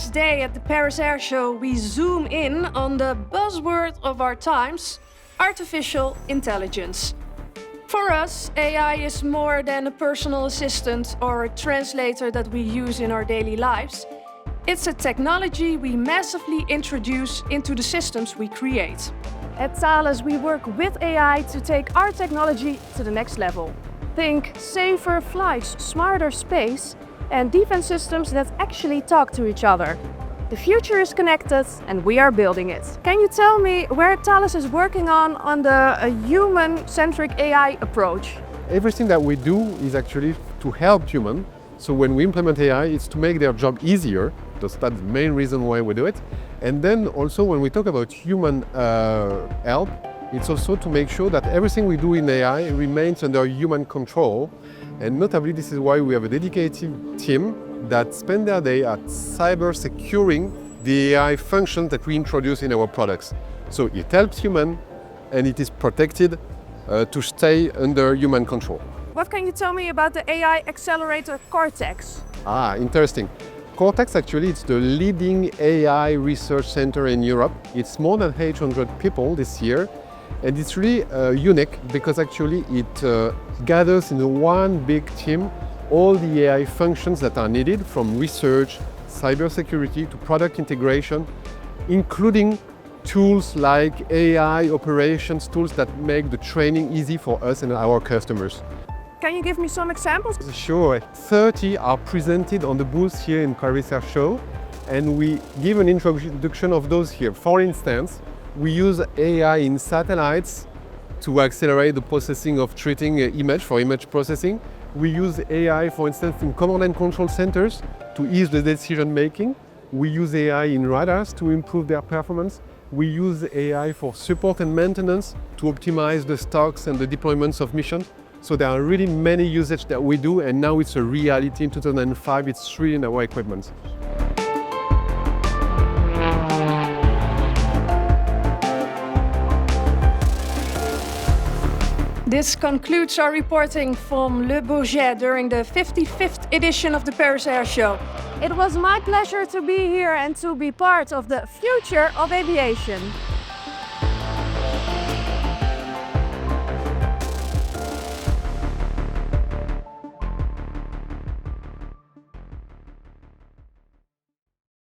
last day at the Paris Air Show, we zoom in on the buzzword of our times, artificial intelligence. For us, AI is more than a personal assistant or a translator that we use in our daily lives. It's a technology we massively introduce into the systems we create. At Thales, we work with AI to take our technology to the next level. Think safer flights, smarter space, and defense systems that actually talk to each other. The future is connected and we are building it. Can you tell me where Thales is working on the human-centric AI approach? Everything that we do is actually to help humans. So when we implement AI, it's to make their job easier. That's the main reason why we do it. And then also when we talk about human help, it's also to make sure that everything we do in AI remains under human control. And notably, this is why we have a dedicated team that spend their day at cyber securing the AI functions that we introduce in our products. So it helps human and it is protected to stay under human control. What can you tell me about the AI accelerator Cortex? Interesting. Cortex actually it's the leading AI research center in Europe. It's more than 800 people this year. And it's really unique because actually it gathers in one big team all the AI functions that are needed from research, cybersecurity to product integration, including tools like AI operations tools that make the training easy for us and our customers. Can you give me some examples? Sure. 30 are presented on the booth here in Paris Air Show, and we give an introduction of those here. For instance, we use AI in satellites to accelerate the processing of treating image for image processing. We use AI, for instance, in command and control centers to ease the decision making. We use AI in radars to improve their performance. We use AI for support and maintenance to optimize the stocks and the deployments of missions. So there are really many usages that we do, and now it's a reality in 2005. It's really in our equipment. This concludes our reporting from Le Bourget during the 55th edition of the Paris Air Show. It was my pleasure to be here and to be part of the future of aviation.